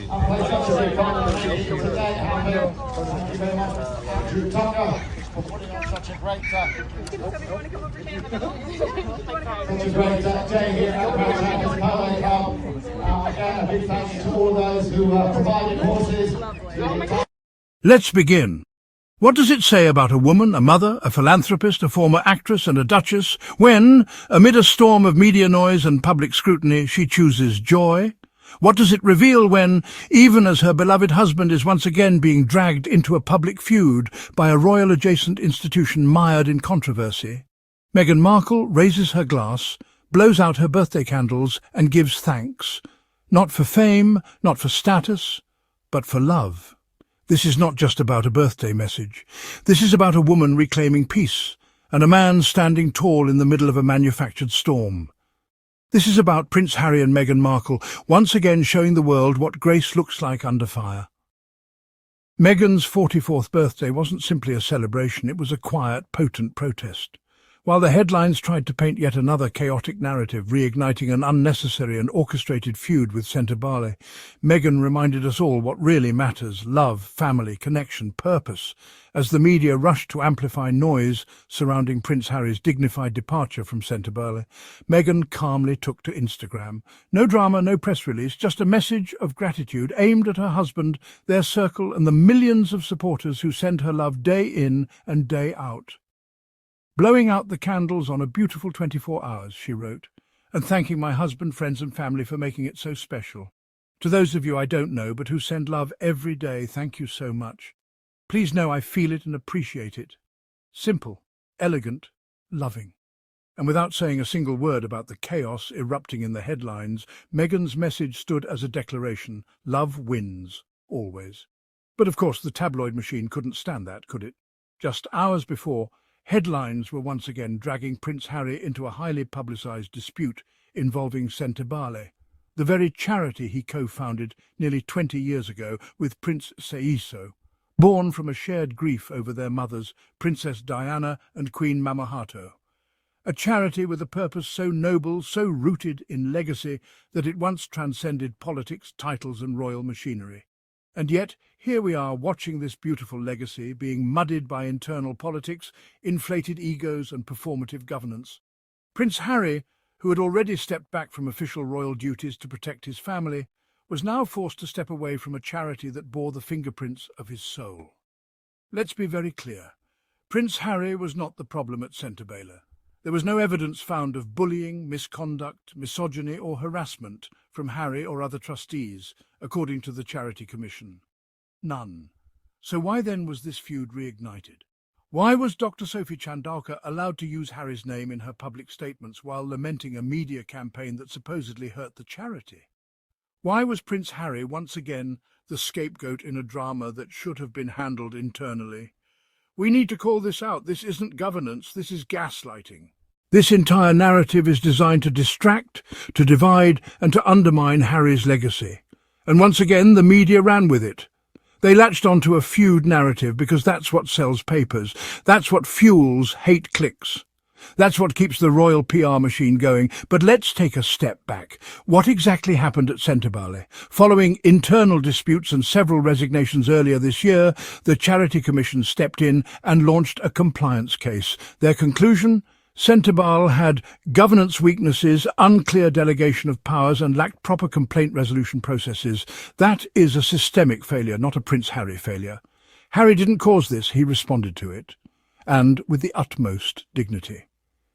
play such a big part of the meeting today. Thank you very much, Andrew Tucker, for putting on such a great day here at Meghan's Polo Club. Again, a big thank you to all those who provided horses. Let's begin. What does it say about a woman, a mother, a philanthropist, a former actress and a duchess, when, amid a storm of media noise and public scrutiny, she chooses joy? What does it reveal when, even as her beloved husband is once again being dragged into a public feud by a royal-adjacent institution mired in controversy? Meghan Markle raises her glass, blows out her birthday candles and gives thanks. Not for fame, not for status, but for love. This is not just about a birthday message. This is about a woman reclaiming peace and a man standing tall in the middle of a manufactured storm. This is about Prince Harry and Meghan Markle once again showing the world what grace looks like under fire. Meghan's 44th birthday wasn't simply a celebration, it was a quiet, potent protest. While the headlines tried to paint yet another chaotic narrative, reigniting an unnecessary and orchestrated feud with Sentebale, Meghan reminded us all what really matters: love, family, connection, purpose. As the media rushed to amplify noise surrounding Prince Harry's dignified departure from Sentebale, Meghan calmly took to Instagram. No drama, no press release, just a message of gratitude aimed at her husband, their circle, and the millions of supporters who send her love day in and day out. "Blowing out the candles on a beautiful 24 hours, she wrote, "and thanking my husband, friends and family for making it so special. To those of you I don't know but who send love every day, thank you so much. Please know I feel it and appreciate it. Simple, elegant, loving." And without saying a single word about the chaos erupting in the headlines, Meghan's message stood as a declaration: love wins, always. But of course the tabloid machine couldn't stand that, could it? Just hours before, headlines were once again dragging Prince Harry into a highly publicised dispute involving Sentebale, the very charity he co-founded nearly 20 years ago with Prince Seiso, born from a shared grief over their mothers, Princess Diana and Queen Mamahato. A charity with a purpose so noble, so rooted in legacy, that it once transcended politics, titles and royal machinery. And yet, here we are watching this beautiful legacy being muddied by internal politics, inflated egos and performative governance. Prince Harry, who had already stepped back from official royal duties to protect his family, was now forced to step away from a charity that bore the fingerprints of his soul. Let's be very clear. Prince Harry was not the problem at Sentebale. There was no evidence found of bullying, misconduct, misogyny or harassment from Harry or other trustees, according to the Charity Commission. None. So why then was this feud reignited? Why was Dr. Sophie Chandauka allowed to use Harry's name in her public statements while lamenting a media campaign that supposedly hurt the charity? Why was Prince Harry once again the scapegoat in a drama that should have been handled internally? We need to call this out. This isn't governance, this is gaslighting. This entire narrative is designed to distract, to divide, and to undermine Harry's legacy. And once again, the media ran with it. They latched onto a feud narrative because that's what sells papers. That's what fuels hate clicks. That's what keeps the royal PR machine going. But let's take a step back. What exactly happened at Sentebale? Following internal disputes and several resignations earlier this year, the Charity Commission stepped in and launched a compliance case. Their conclusion? Sentebale had governance weaknesses, unclear delegation of powers and lacked proper complaint resolution processes. That is a systemic failure, not a Prince Harry failure. Harry didn't cause this, he responded to it. And with the utmost dignity.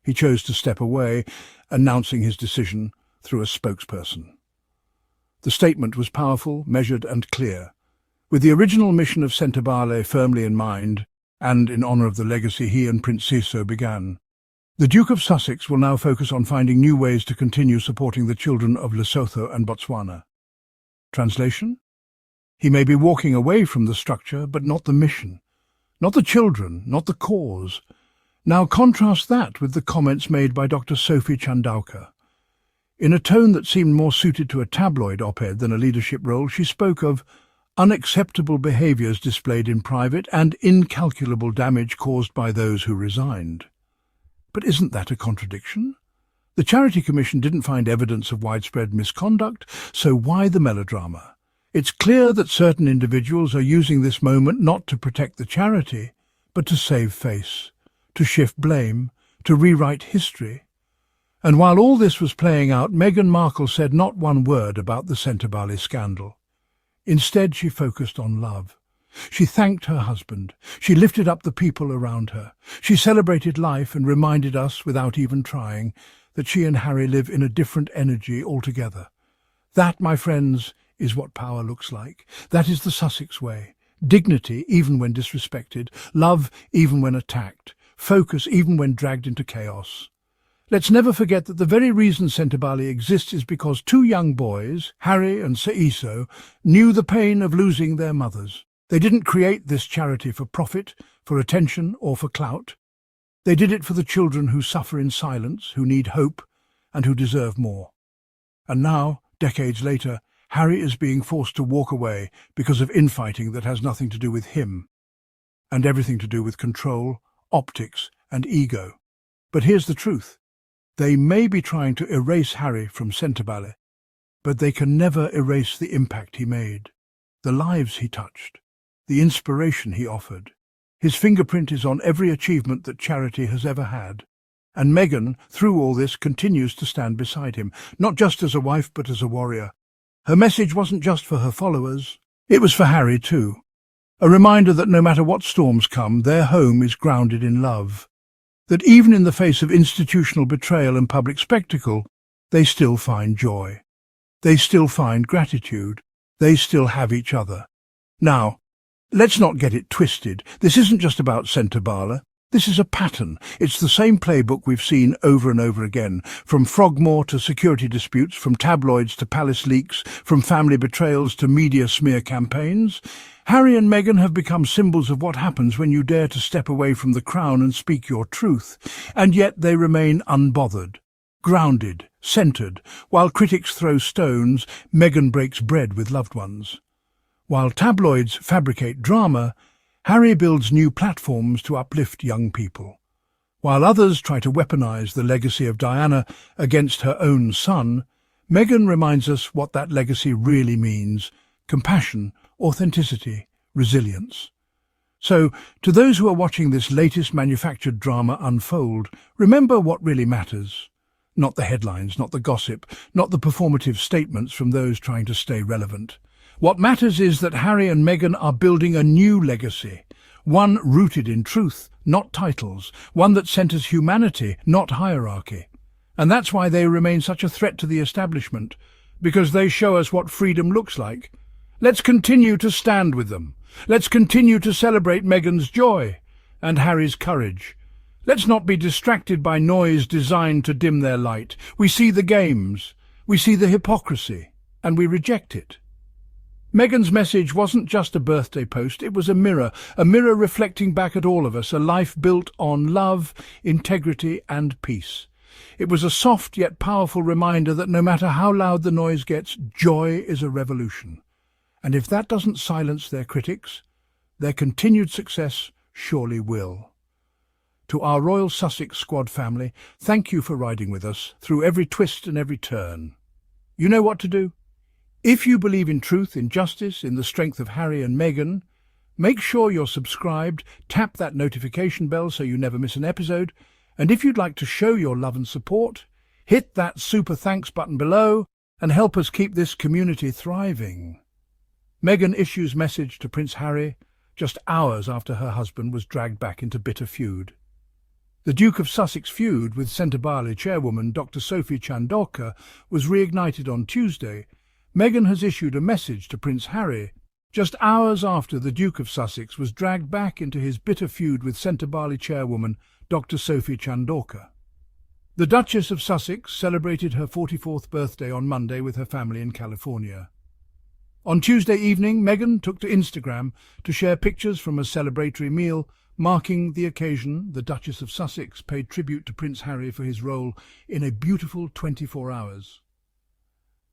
He chose to step away, announcing his decision through a spokesperson. The statement was powerful, measured and clear. With the original mission of Sentebale firmly in mind, and in honour of the legacy he and Prince Seiso began, the Duke of Sussex will now focus on finding new ways to continue supporting the children of Lesotho and Botswana. Translation? He may be walking away from the structure, but not the mission. Not the children, not the cause. Now contrast that with the comments made by Dr. Sophie Chandauka. In a tone that seemed more suited to a tabloid op-ed than a leadership role, she spoke of unacceptable behaviours displayed in private and incalculable damage caused by those who resigned. But isn't that a contradiction? The Charity Commission didn't find evidence of widespread misconduct, so why the melodrama? It's clear that certain individuals are using this moment not to protect the charity, but to save face, to shift blame, to rewrite history. And while all this was playing out, Meghan Markle said not one word about the Sentebale scandal. Instead, she focused on love. She thanked her husband. She lifted up the people around her. She celebrated life and reminded us, without even trying, that she and Harry live in a different energy altogether. That, my friends, is what power looks like. That is the Sussex way. Dignity even when disrespected, love even when attacked, focus even when dragged into chaos. Let's never forget that the very reason Sentebale exists is because two young boys, Harry and Seiso, knew the pain of losing their mothers. They didn't create this charity for profit, for attention, or for clout. They did it for the children who suffer in silence, who need hope, and who deserve more. And now, decades later, Harry is being forced to walk away because of infighting that has nothing to do with him, and everything to do with control, optics, and ego. But here's the truth. They may be trying to erase Harry from Sentebale, but they can never erase the impact he made, the lives he touched, the inspiration he offered. His fingerprint is on every achievement that charity has ever had. And Meghan, through all this, continues to stand beside him, not just as a wife but as a warrior. Her message wasn't just for her followers, it was for Harry too. A reminder that no matter what storms come, their home is grounded in love. That even in the face of institutional betrayal and public spectacle, they still find joy. They still find gratitude. They still have each other. Now, let's not get it twisted. This isn't just about Sentebale. This is a pattern. It's the same playbook we've seen over and over again, from Frogmore to security disputes, from tabloids to palace leaks, from family betrayals to media smear campaigns. Harry and Meghan have become symbols of what happens when you dare to step away from the crown and speak your truth, and yet they remain unbothered, grounded, centred. While critics throw stones, Meghan breaks bread with loved ones. While tabloids fabricate drama, Harry builds new platforms to uplift young people. While others try to weaponize the legacy of Diana against her own son, Meghan reminds us what that legacy really means: compassion, authenticity, resilience. So, to those who are watching this latest manufactured drama unfold, remember what really matters. Not the headlines, not the gossip, not the performative statements from those trying to stay relevant. What matters is that Harry and Meghan are building a new legacy, one rooted in truth, not titles, one that centers humanity, not hierarchy. And that's why they remain such a threat to the establishment, because they show us what freedom looks like. Let's continue to stand with them. Let's continue to celebrate Meghan's joy and Harry's courage. Let's not be distracted by noise designed to dim their light. We see the games, we see the hypocrisy, and we reject it. Meghan's message wasn't just a birthday post, it was a mirror reflecting back at all of us, a life built on love, integrity, and peace. It was a soft yet powerful reminder that no matter how loud the noise gets, joy is a revolution. And if that doesn't silence their critics, their continued success surely will. To our Royal Sussex Squad family, thank you for riding with us through every twist and every turn. You know what to do. If you believe in truth, in justice, in the strength of Harry and Meghan, make sure you're subscribed, tap that notification bell so you never miss an episode, and if you'd like to show your love and support, hit that super thanks button below and help us keep this community thriving. Meghan issues message to Prince Harry just hours after her husband was dragged back into bitter feud. The Duke of Sussex feud with Sentebale chairwoman Dr. Sophie Chandorka was reignited on Tuesday. Meghan has issued a message to Prince Harry just hours after the Duke of Sussex was dragged back into his bitter feud with Sentebale chairwoman Dr. Sophie Chandorka. The Duchess of Sussex celebrated her 44th birthday on Monday with her family in California. On Tuesday evening, Meghan took to Instagram to share pictures from a celebratory meal marking the occasion. The Duchess of Sussex paid tribute to Prince Harry for his role in a beautiful 24 hours.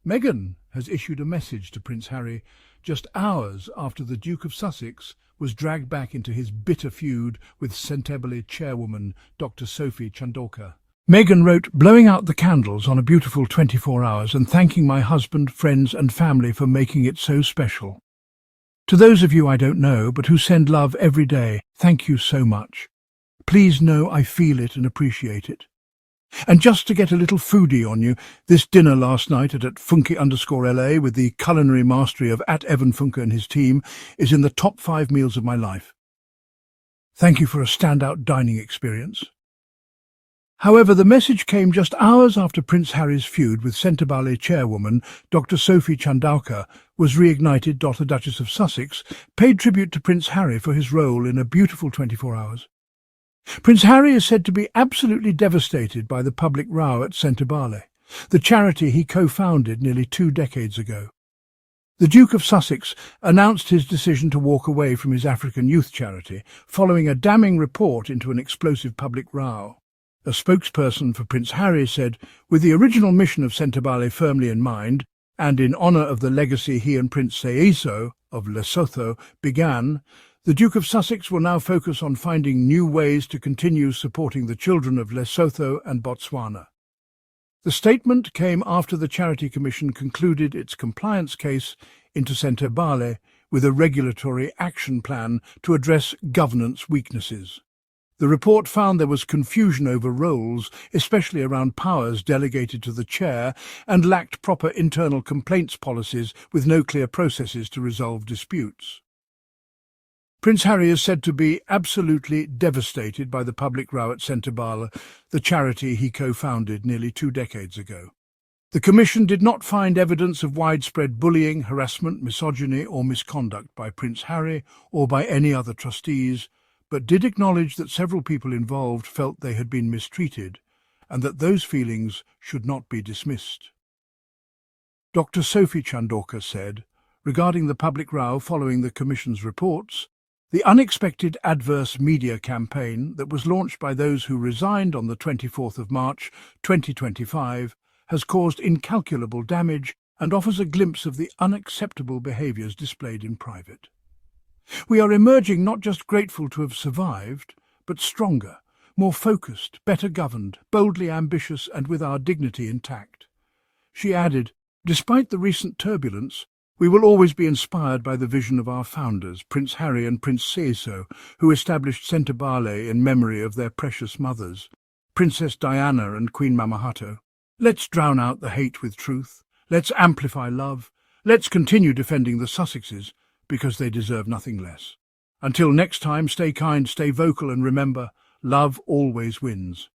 Meghan has issued a message to Prince Harry just hours after the Duke of Sussex was dragged back into his bitter feud with Sentebale chairwoman Dr. Sophie Chandorka. Meghan wrote, blowing out the candles on a beautiful 24 hours and thanking my husband, friends and family for making it so special. To those of you I don't know, but who send love every day, thank you so much. Please know I feel it and appreciate it. And just to get a little foodie on you, this dinner last night at @Funky_LA with the culinary mastery of @EvanFunke and his team is in the top 5 meals of my life. Thank you for a standout dining experience. However, the message came just hours after Prince Harry's feud with Sentebale chairwoman Dr. Sophie Chandauka was reignited. The Duchess of Sussex paid tribute to Prince Harry for his role in a beautiful 24 hours. Prince Harry is said to be absolutely devastated by the public row at Sentebale, the charity he co-founded nearly 2 decades ago. The Duke of Sussex announced his decision to walk away from his African youth charity following a damning report into an explosive public row. A spokesperson for Prince Harry said, with the original mission of Sentebale firmly in mind, and in honour of the legacy he and Prince Seeiso of Lesotho began, the Duke of Sussex will now focus on finding new ways to continue supporting the children of Lesotho and Botswana. The statement came after the Charity Commission concluded its compliance case into Sentebale with a regulatory action plan to address governance weaknesses. The report found there was confusion over roles, especially around powers delegated to the chair, and lacked proper internal complaints policies with no clear processes to resolve disputes. Prince Harry is said to be absolutely devastated by the public row at Sentebale, the charity he co-founded nearly 2 decades ago. The Commission did not find evidence of widespread bullying, harassment, misogyny or misconduct by Prince Harry or by any other trustees, but did acknowledge that several people involved felt they had been mistreated and that those feelings should not be dismissed. Dr. Sophie Chandauka said, regarding the public row following the Commission's reports, the unexpected adverse media campaign that was launched by those who resigned on the 24th of March 2025 has caused incalculable damage and offers a glimpse of the unacceptable behaviours displayed in private. We are emerging not just grateful to have survived, but stronger, more focused, better governed, boldly ambitious and with our dignity intact. She added, despite the recent turbulence, we will always be inspired by the vision of our founders, Prince Harry and Prince Seeiso, who established Sentebale in memory of their precious mothers, Princess Diana and Queen Mamahato. Let's drown out the hate with truth. Let's amplify love. Let's continue defending the Sussexes, because they deserve nothing less. Until next time, stay kind, stay vocal, and remember, love always wins.